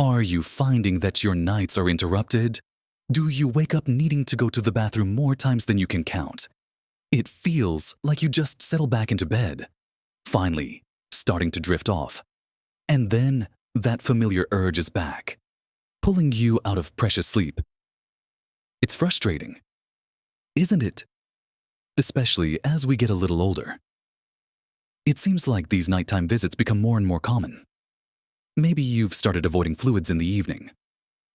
Are you finding that your nights are interrupted? Do you wake up needing to go to the bathroom more times than you can count? It feels like you just settle back into bed, finally starting to drift off. And then that familiar urge is back, pulling you out of precious sleep. It's frustrating, isn't it? Especially as we get a little older. It seems like these nighttime visits become more and more common. Maybe you've started avoiding fluids in the evening,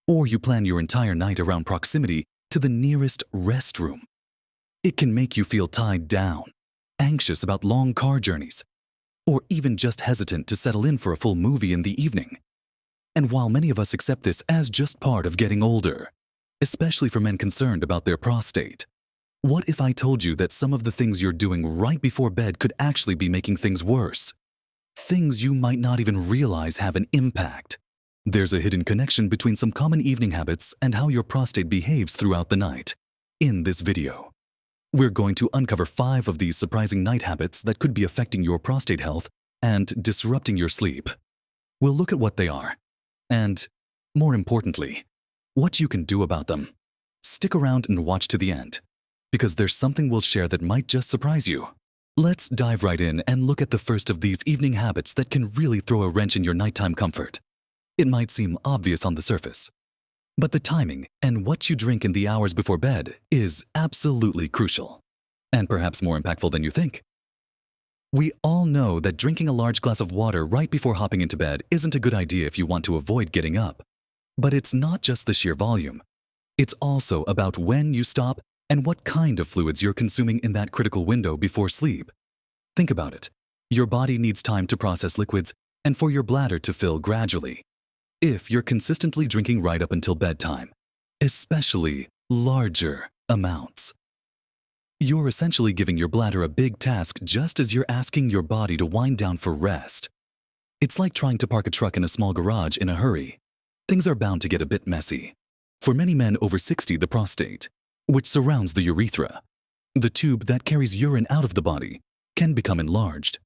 or you plan your entire night around proximity to the nearest restroom. It can make you feel tied down, anxious about long car journeys, or even just hesitant to settle in for a full movie in the evening. And while many of us accept this as just part of getting older, especially for men concerned about their prostate, what if I told you that some of the things you're doing right before bed could actually be making things worse? Things you might not even realize have an impact. There's a hidden connection between some common evening habits and how your prostate behaves throughout the night. In this video, we're going to uncover 5 of these surprising night habits that could be affecting your prostate health and disrupting your sleep. We'll look at what they are, and, more importantly, what you can do about them. Stick around and watch to the end, because there's something we'll share that might just surprise you. Let's dive right in and look at the first of these evening habits that can really throw a wrench in your nighttime comfort. It might seem obvious on the surface, but the timing and what you drink in the hours before bed is absolutely crucial, and perhaps more impactful than you think. We all know that drinking a large glass of water right before hopping into bed isn't a good idea if you want to avoid getting up. But it's not just the sheer volume. It's also about when you stop and what kind of fluids you're consuming in that critical window before sleep. Think about it. Your body needs time to process liquids and for your bladder to fill gradually. If you're consistently drinking right up until bedtime, especially larger amounts, you're essentially giving your bladder a big task just as you're asking your body to wind down for rest. It's like trying to park a truck in a small garage in a hurry. Things are bound to get a bit messy. For many men over 60, the prostate, which surrounds the urethra, the tube that carries urine out of the body, can become enlarged.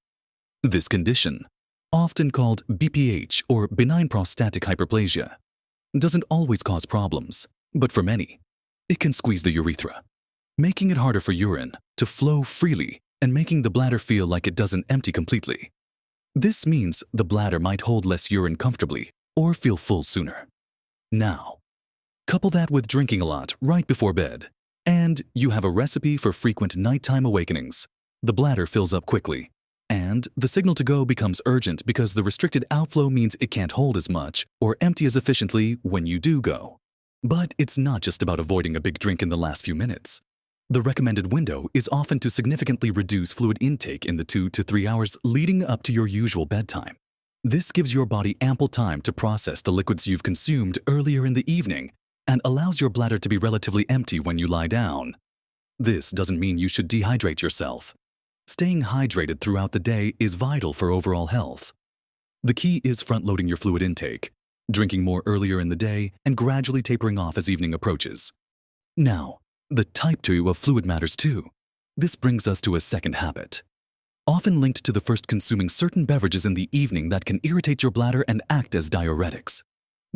This condition, often called BPH or benign prostatic hyperplasia, doesn't always cause problems, but for many, it can squeeze the urethra, making it harder for urine to flow freely and making the bladder feel like it doesn't empty completely. This means the bladder might hold less urine comfortably or feel full sooner. Now, couple that with drinking a lot right before bed, and you have a recipe for frequent nighttime awakenings. The bladder fills up quickly, and the signal to go becomes urgent because the restricted outflow means it can't hold as much or empty as efficiently when you do go. But it's not just about avoiding a big drink in the last few minutes. The recommended window is often to significantly reduce fluid intake in the 2 to 3 hours leading up to your usual bedtime. This gives your body ample time to process the liquids you've consumed earlier in the evening and allows your bladder to be relatively empty when you lie down. This doesn't mean you should dehydrate yourself. Staying hydrated throughout the day is vital for overall health. The key is front-loading your fluid intake, drinking more earlier in the day, and gradually tapering off as evening approaches. Now, the type 2 of fluid matters too. This brings us to a second habit, often linked to the first, consuming certain beverages in the evening that can irritate your bladder and act as diuretics.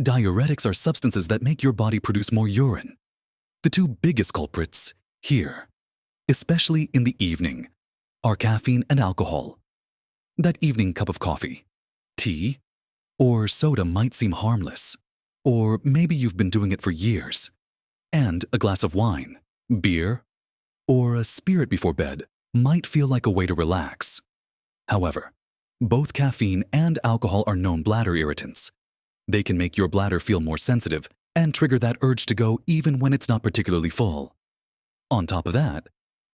Diuretics are substances that make your body produce more urine. The 2 biggest culprits here, especially in the evening, are caffeine and alcohol. That evening cup of coffee, tea, or soda might seem harmless, or maybe you've been doing it for years. And a glass of wine, beer, or a spirit before bed might feel like a way to relax. However, both caffeine and alcohol are known bladder irritants. They can make your bladder feel more sensitive and trigger that urge to go even when it's not particularly full. On top of that,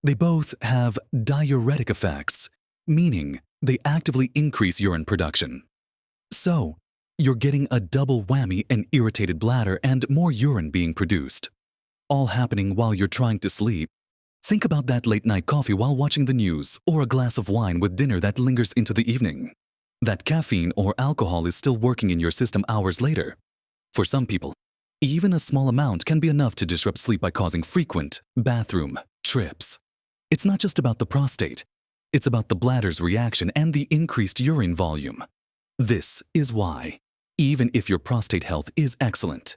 they both have diuretic effects, meaning they actively increase urine production. So, you're getting a double whammy: an irritated bladder and more urine being produced, all happening while you're trying to sleep. Think about that late-night coffee while watching the news, or a glass of wine with dinner that lingers into the evening. That caffeine or alcohol is still working in your system hours later. For some people, even a small amount can be enough to disrupt sleep by causing frequent bathroom trips. It's not just about the prostate. It's about the bladder's reaction and the increased urine volume. This is why even if your prostate health is excellent.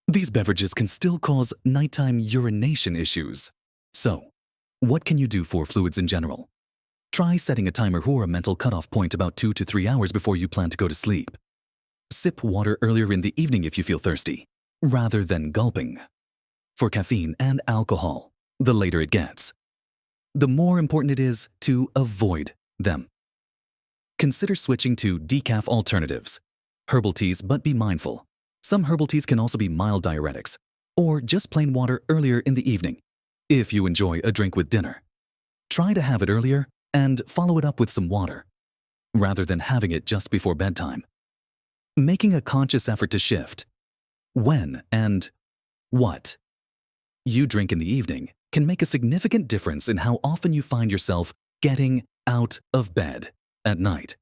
These beverages can still cause nighttime urination issues. So, what can you do for fluids in general? Try setting a timer or a mental cutoff point about 2 to 3 hours before you plan to go to sleep. Sip water earlier in the evening if you feel thirsty, rather than gulping. For caffeine and alcohol, the later it gets, the more important it is to avoid them. Consider switching to decaf alternatives, herbal teas, but be mindful. Some herbal teas can also be mild diuretics, or just plain water earlier in the evening, if you enjoy a drink with dinner. Try to have it earlier and follow it up with some water, rather than having it just before bedtime. Making a conscious effort to shift when and what you drink in the evening can make a significant difference in how often you find yourself getting out of bed at night.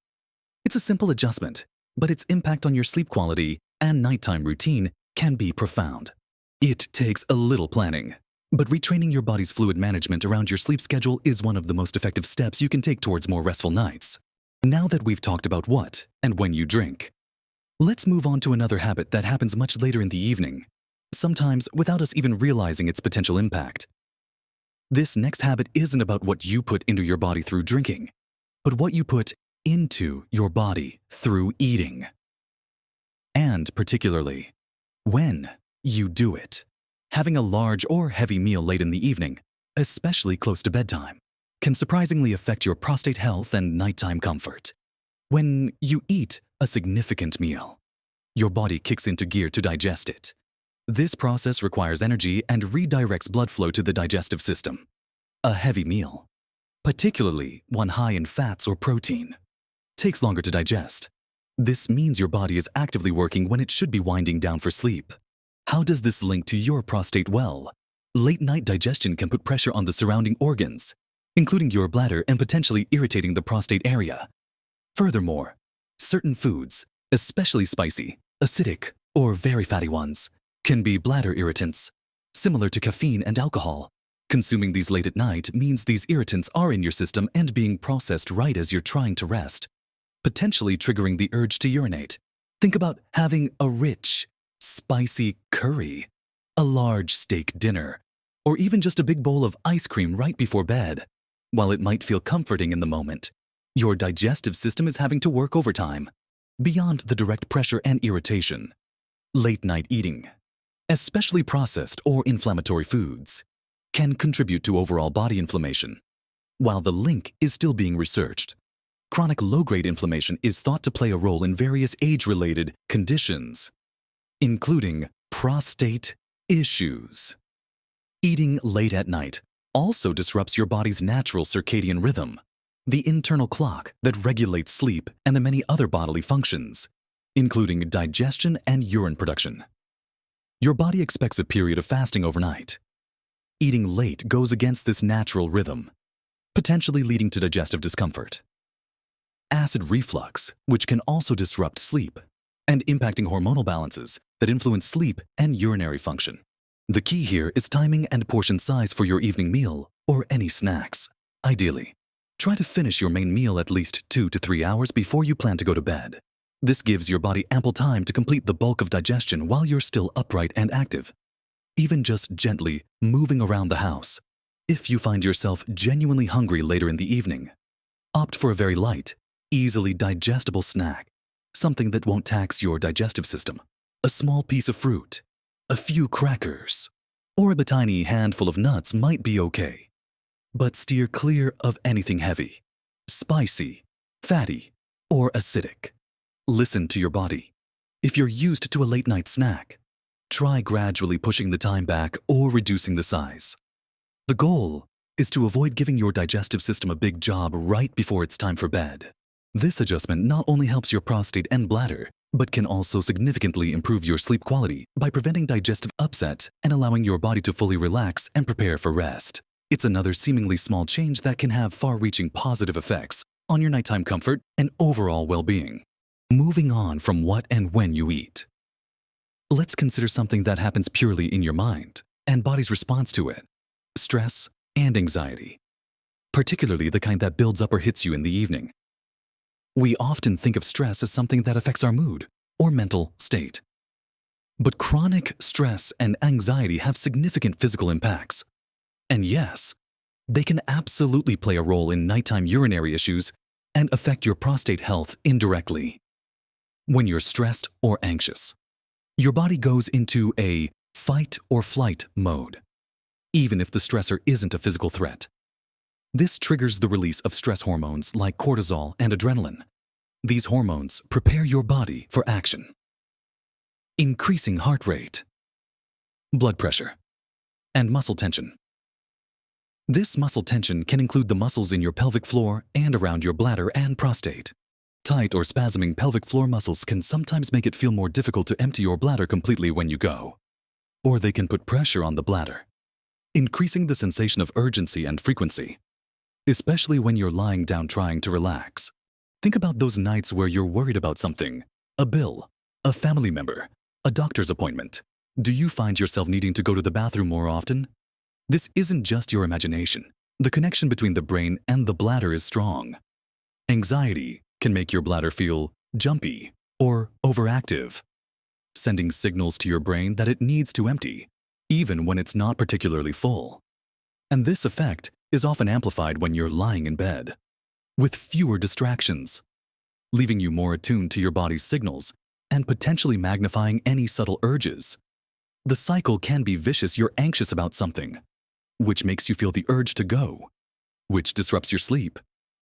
It's a simple adjustment, but its impact on your sleep quality and nighttime routine can be profound. It takes a little planning, but retraining your body's fluid management around your sleep schedule is one of the most effective steps you can take towards more restful nights. Now that we've talked about what and when you drink, let's move on to another habit that happens much later in the evening, sometimes without us even realizing its potential impact. This next habit isn't about what you put into your body through drinking, but what you put into your body through eating. And particularly, when you do it. Having a large or heavy meal late in the evening, especially close to bedtime, can surprisingly affect your prostate health and nighttime comfort. When you eat a significant meal, your body kicks into gear to digest it. This process requires energy and redirects blood flow to the digestive system. A heavy meal, particularly one high in fats or protein, takes longer to digest. This means your body is actively working when it should be winding down for sleep. How does this link to your prostate? Well, late-night digestion can put pressure on the surrounding organs, including your bladder, and potentially irritating the prostate area. Furthermore, certain foods, especially spicy, acidic, or very fatty ones, can be bladder irritants, similar to caffeine and alcohol. Consuming these late at night means these irritants are in your system and being processed right as you're trying to rest, potentially triggering the urge to urinate. Think about having a rich, spicy curry, a large steak dinner, or even just a big bowl of ice cream right before bed. While it might feel comforting in the moment, your digestive system is having to work overtime, beyond the direct pressure and irritation. Late-night eating, especially processed or inflammatory foods, can contribute to overall body inflammation. While the link is still being researched, chronic low-grade inflammation is thought to play a role in various age-related conditions, including prostate issues. Eating late at night also disrupts your body's natural circadian rhythm, the internal clock that regulates sleep and the many other bodily functions, including digestion and urine production. Your body expects a period of fasting overnight. Eating late goes against this natural rhythm, potentially leading to digestive discomfort. Acid reflux, which can also disrupt sleep, and impacting hormonal balances that influence sleep and urinary function. The key here is timing and portion size for your evening meal or any snacks. Ideally, try to finish your main meal at least 2 to 3 hours before you plan to go to bed. This gives your body ample time to complete the bulk of digestion while you're still upright and active. Even just gently moving around the house. If you find yourself genuinely hungry later in the evening, opt for a very light, easily digestible snack, something that won't tax your digestive system. A small piece of fruit, a few crackers, or a tiny handful of nuts might be okay. But steer clear of anything heavy, spicy, fatty, or acidic. Listen to your body. If you're used to a late-night snack, try gradually pushing the time back or reducing the size. The goal is to avoid giving your digestive system a big job right before it's time for bed. This adjustment not only helps your prostate and bladder, but can also significantly improve your sleep quality by preventing digestive upset and allowing your body to fully relax and prepare for rest. It's another seemingly small change that can have far-reaching positive effects on your nighttime comfort and overall well-being. Moving on from what and when you eat, let's consider something that happens purely in your mind and body's response to it: stress and anxiety, particularly the kind that builds up or hits you in the evening. We often think of stress as something that affects our mood or mental state. But chronic stress and anxiety have significant physical impacts. And yes, they can absolutely play a role in nighttime urinary issues and affect your prostate health indirectly. When you're stressed or anxious, your body goes into a fight or flight mode, even if the stressor isn't a physical threat. This triggers the release of stress hormones like cortisol and adrenaline. These hormones prepare your body for action. Increasing heart rate, blood pressure, and muscle tension. This muscle tension can include the muscles in your pelvic floor and around your bladder and prostate. Tight or spasming pelvic floor muscles can sometimes make it feel more difficult to empty your bladder completely when you go. Or they can put pressure on the bladder, increasing the sensation of urgency and frequency, especially when you're lying down trying to relax. Think about those nights where you're worried about something, a bill, a family member, a doctor's appointment. Do you find yourself needing to go to the bathroom more often? This isn't just your imagination. The connection between the brain and the bladder is strong. Anxiety can make your bladder feel jumpy or overactive, sending signals to your brain that it needs to empty, even when it's not particularly full. And this effect is often amplified when you're lying in bed, with fewer distractions, leaving you more attuned to your body's signals and potentially magnifying any subtle urges. The cycle can be vicious. You're anxious about something, which makes you feel the urge to go, which disrupts your sleep.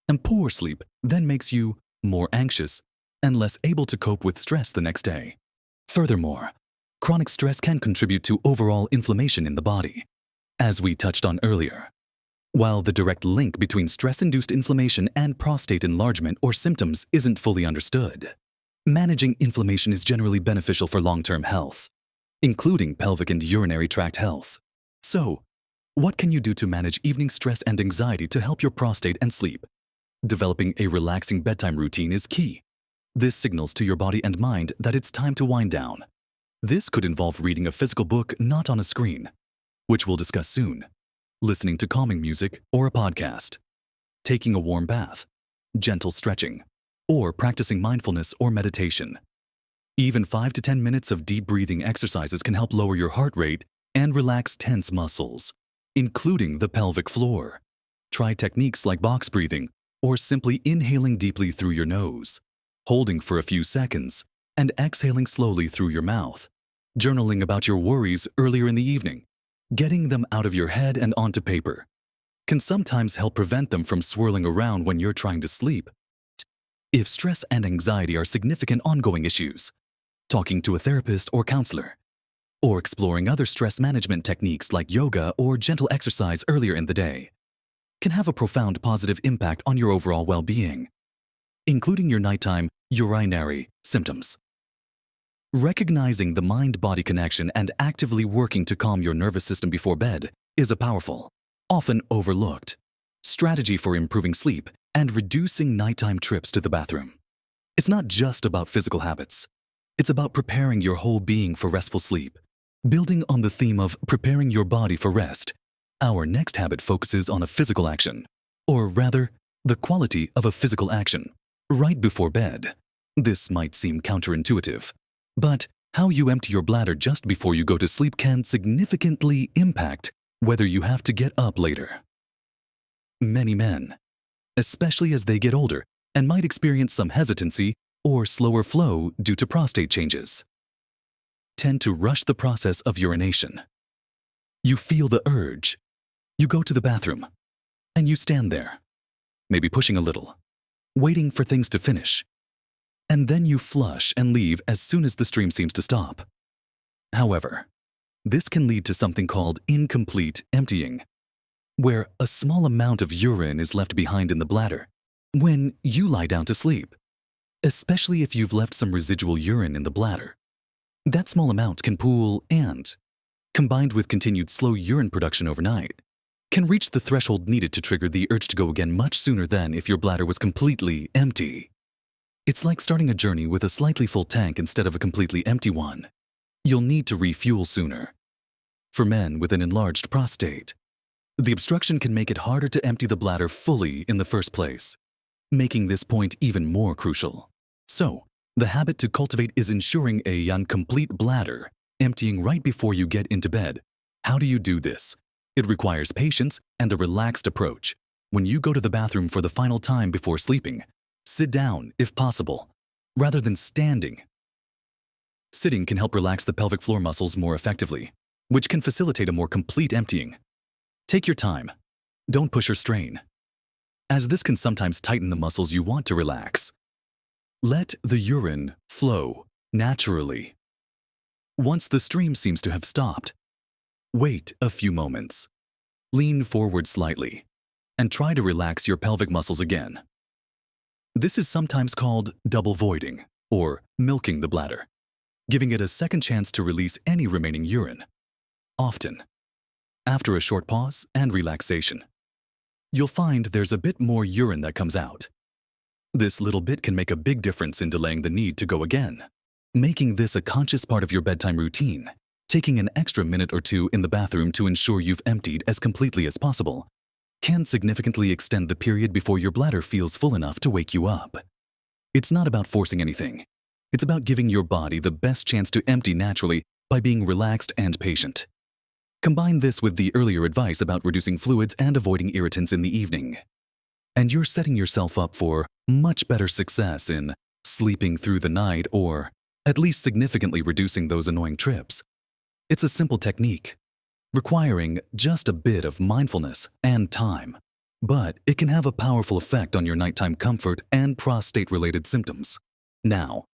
And poor sleep then makes you more anxious and less able to cope with stress the next day. Furthermore, chronic stress can contribute to overall inflammation in the body, as we touched on earlier. While the direct link between stress-induced inflammation and prostate enlargement or symptoms isn't fully understood, managing inflammation is generally beneficial for long-term health, including pelvic and urinary tract health. So, what can you do to manage evening stress and anxiety to help your prostate and sleep? Developing a relaxing bedtime routine is key. This signals to your body and mind that it's time to wind down. This could involve reading a physical book not on a screen, which we'll discuss soon, listening to calming music or a podcast, taking a warm bath, gentle stretching, or practicing mindfulness or meditation. Even 5 to 10 minutes of deep breathing exercises can help lower your heart rate and relax tense muscles, including the pelvic floor. Try techniques like box breathing or simply inhaling deeply through your nose, holding for a few seconds, and exhaling slowly through your mouth. Journaling about your worries earlier in the evening, getting them out of your head and onto paper, can sometimes help prevent them from swirling around when you're trying to sleep. If stress and anxiety are significant ongoing issues, talking to a therapist or counselor, or exploring other stress management techniques like yoga or gentle exercise earlier in the day, can have a profound positive impact on your overall well-being, including your nighttime urinary symptoms. Recognizing the mind-body connection and actively working to calm your nervous system before bed is a powerful, often overlooked, strategy for improving sleep and reducing nighttime trips to the bathroom. It's not just about physical habits. It's about preparing your whole being for restful sleep. Building on the theme of preparing your body for rest, our next habit focuses on a physical action, or rather, the quality of a physical action, right before bed. This might seem counterintuitive, but how you empty your bladder just before you go to sleep can significantly impact whether you have to get up later. Many men, especially as they get older, and might experience some hesitancy or slower flow due to prostate changes, tend to rush the process of urination. You feel the urge. You go to the bathroom, and you stand there, maybe pushing a little, waiting for things to finish. And then you flush and leave as soon as the stream seems to stop. However, this can lead to something called incomplete emptying, where a small amount of urine is left behind in the bladder when you lie down to sleep, especially if you've left some residual urine in the bladder. That small amount can pool and, combined with continued slow urine production overnight, can reach the threshold needed to trigger the urge to go again much sooner than if your bladder was completely empty. It's like starting a journey with a slightly full tank instead of a completely empty one. You'll need to refuel sooner. For men with an enlarged prostate, the obstruction can make it harder to empty the bladder fully in the first place, making this point even more crucial. So, The habit to cultivate is ensuring a complete bladder, emptying right before you get into bed. How do you do this? It requires patience and a relaxed approach. When you go to the bathroom for the final time before sleeping, sit down if possible, rather than standing. Sitting can help relax the pelvic floor muscles more effectively, which can facilitate a more complete emptying. Take your time. Don't push or strain, as this can sometimes tighten the muscles you want to relax. Let the urine flow naturally. Once the stream seems to have stopped, wait a few moments. Lean forward slightly and try to relax your pelvic muscles again. This is sometimes called double voiding or milking the bladder, giving it a second chance to release any remaining urine. Often, after a short pause and relaxation, you'll find there's a bit more urine that comes out. This little bit can make a big difference in delaying the need to go again. Making this a conscious part of your bedtime routine, taking an extra minute or two in the bathroom to ensure you've emptied as completely as possible, can significantly extend the period before your bladder feels full enough to wake you up. It's not about forcing anything. It's about giving your body the best chance to empty naturally by being relaxed and patient. Combine this with the earlier advice about reducing fluids and avoiding irritants in the evening, and you're setting yourself up for much better success in sleeping through the night or at least significantly reducing those annoying trips. It's a simple technique, requiring just a bit of mindfulness and time, but it can have a powerful effect on your nighttime comfort and prostate-related symptoms. Now,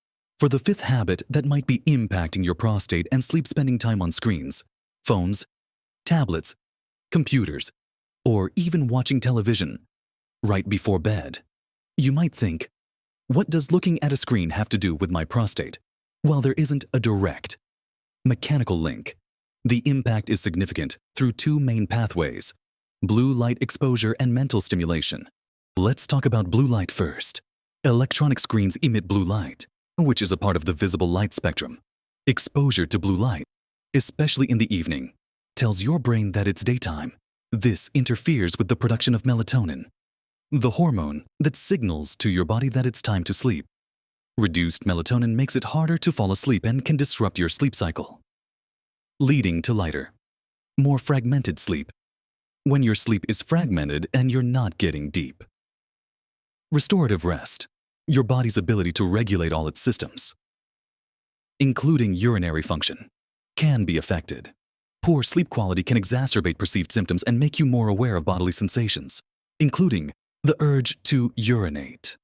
for the fifth habit that might be impacting your prostate and sleep: spending time on screens, phones, tablets, computers, or even watching television right before bed. You might think, what does looking at a screen have to do with my prostate? Well, there isn't a direct, mechanical link. The impact is significant through two main pathways: blue light exposure and mental stimulation. Let's talk about blue light first. Electronic screens emit blue light, which is a part of the visible light spectrum. Exposure to blue light, especially in the evening, tells your brain that it's daytime. This interferes with the production of melatonin, the hormone that signals to your body that it's time to sleep. Reduced melatonin makes it harder to fall asleep and can disrupt your sleep cycle, leading to lighter, more fragmented sleep. When your sleep is fragmented and you're not getting deep. Restorative rest, your body's ability to regulate all its systems, including urinary function, can be affected. Poor sleep quality can exacerbate perceived symptoms and make you more aware of bodily sensations, including the urge to urinate.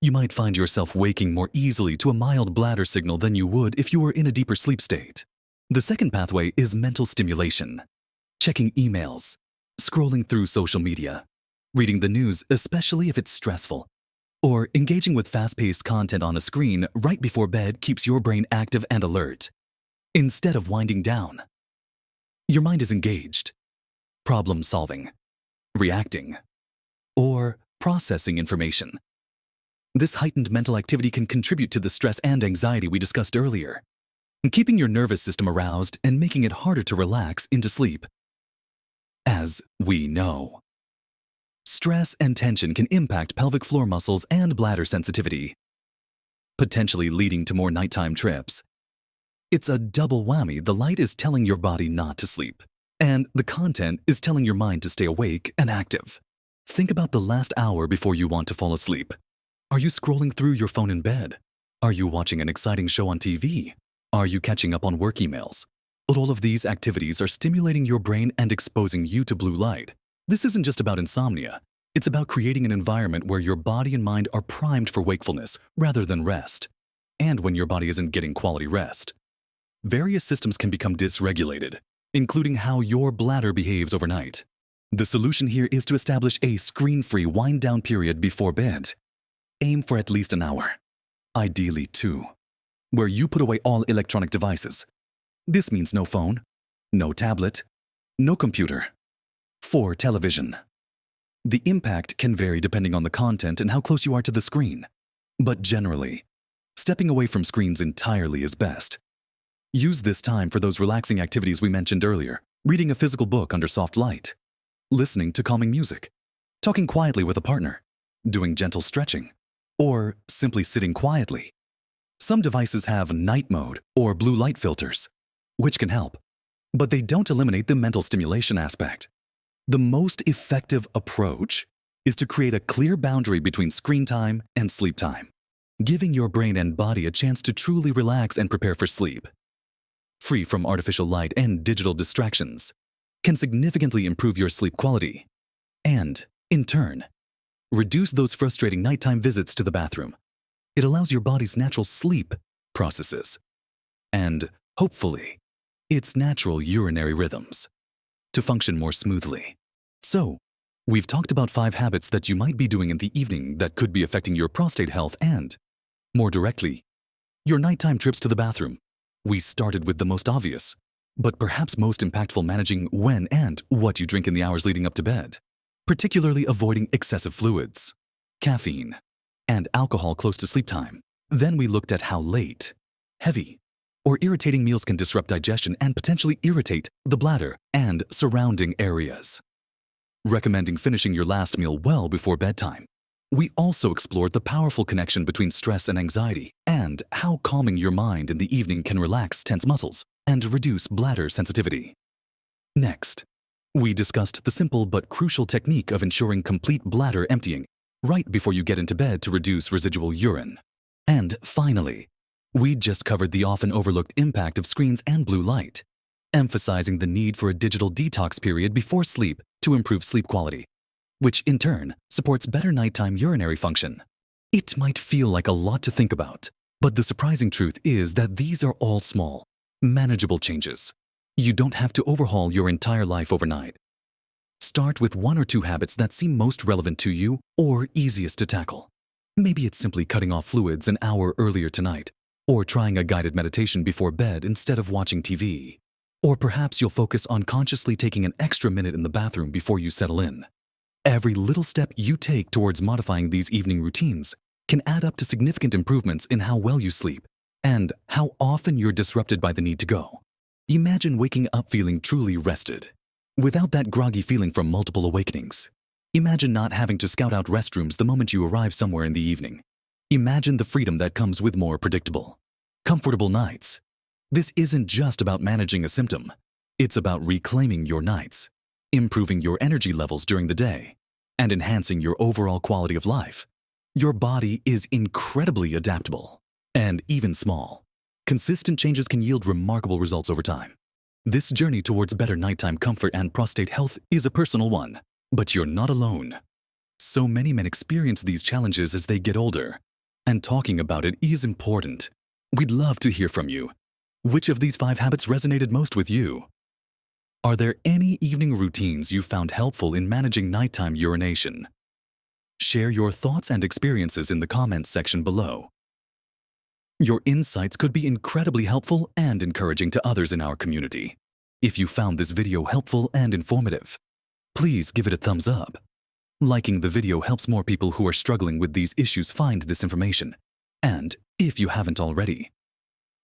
You might find yourself waking more easily to a mild bladder signal than you would if you were in a deeper sleep state. The second pathway is mental stimulation. Checking emails, scrolling through social media, reading the news, especially if it's stressful, or engaging with fast-paced content on a screen right before bed keeps your brain active and alert. Instead of winding down, your mind is engaged, problem-solving, reacting, or processing information. This heightened mental activity can contribute to the stress and anxiety we discussed earlier, keeping your nervous system aroused and making it harder to relax into sleep. As we know, stress and tension can impact pelvic floor muscles and bladder sensitivity, potentially leading to more nighttime trips. It's a double whammy. The light is telling your body not to sleep, and the content is telling your mind to stay awake and active. Think about the last hour before you want to fall asleep. Are you scrolling through your phone in bed? Are you watching an exciting show on TV? Are you catching up on work emails? All of these activities are stimulating your brain and exposing you to blue light. This isn't just about insomnia. It's about creating an environment where your body and mind are primed for wakefulness rather than rest. And when your body isn't getting quality rest, various systems can become dysregulated, including how your bladder behaves overnight. The solution here is to establish a screen-free wind-down period before bed. Aim for at least an hour, ideally 2, where you put away all electronic devices. This means no phone, no tablet, no computer, 4 television. The impact can vary depending on the content and how close you are to the screen, but generally, stepping away from screens entirely is best. Use this time for those relaxing activities we mentioned earlier: reading a physical book under soft light, listening to calming music, talking quietly with a partner, doing gentle stretching, or simply sitting quietly. Some devices have night mode or blue light filters, which can help, but they don't eliminate the mental stimulation aspect. The most effective approach is to create a clear boundary between screen time and sleep time, giving your brain and body a chance to truly relax and prepare for sleep. Free from artificial light and digital distractions can significantly improve your sleep quality and, in turn, reduce those frustrating nighttime visits to the bathroom. It allows your body's natural sleep processes and, hopefully, its natural urinary rhythms to function more smoothly. So, we've talked about 5 habits that you might be doing in the evening that could be affecting your prostate health and, more directly, your nighttime trips to the bathroom. We started with the most obvious, but perhaps most impactful, managing when and what you drink in the hours leading up to bed, particularly avoiding excessive fluids, caffeine, and alcohol close to sleep time. Then we looked at how late, heavy, or irritating meals can disrupt digestion and potentially irritate the bladder and surrounding areas, recommending finishing your last meal well before bedtime. We also explored the powerful connection between stress and anxiety and how calming your mind in the evening can relax tense muscles and reduce bladder sensitivity. Next, we discussed the simple but crucial technique of ensuring complete bladder emptying right before you get into bed to reduce residual urine. And finally, we just covered the often overlooked impact of screens and blue light, emphasizing the need for a digital detox period before sleep to improve sleep quality, which in turn supports better nighttime urinary function. It might feel like a lot to think about, but the surprising truth is that these are all small, manageable changes. You don't have to overhaul your entire life overnight. Start with 1 or 2 habits that seem most relevant to you or easiest to tackle. Maybe it's simply cutting off fluids an hour earlier tonight, or trying a guided meditation before bed instead of watching TV. Or perhaps you'll focus on consciously taking an extra minute in the bathroom before you settle in. Every little step you take towards modifying these evening routines can add up to significant improvements in how well you sleep and how often you're disrupted by the need to go. Imagine waking up feeling truly rested, without that groggy feeling from multiple awakenings. Imagine not having to scout out restrooms the moment you arrive somewhere in the evening. Imagine the freedom that comes with more predictable, comfortable nights. This isn't just about managing a symptom. It's about reclaiming your nights, improving your energy levels during the day, and enhancing your overall quality of life. Your body is incredibly adaptable, and even small, consistent changes can yield remarkable results over time. This journey towards better nighttime comfort and prostate health is a personal one, but you're not alone. So many men experience these challenges as they get older, and talking about it is important. We'd love to hear from you. Which of these 5 habits resonated most with you? Are there any evening routines you found helpful in managing nighttime urination? Share your thoughts and experiences in the comments section below. Your insights could be incredibly helpful and encouraging to others in our community. If you found this video helpful and informative, please give it a thumbs up. Liking the video helps more people who are struggling with these issues find this information. And if you haven't already,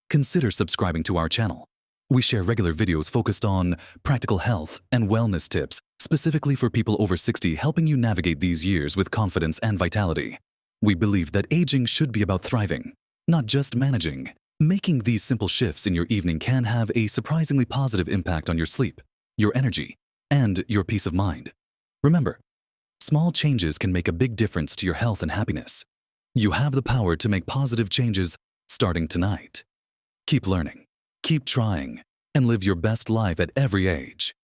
consider subscribing to our channel. We share regular videos focused on practical health and wellness tips, specifically for people over 60, helping you navigate these years with confidence and vitality. We believe that aging should be about thriving, not just managing. Making these simple shifts in your evening can have a surprisingly positive impact on your sleep, your energy, and your peace of mind. Remember, small changes can make a big difference to your health and happiness. You have the power to make positive changes starting tonight. Keep learning, keep trying, and live your best life at every age.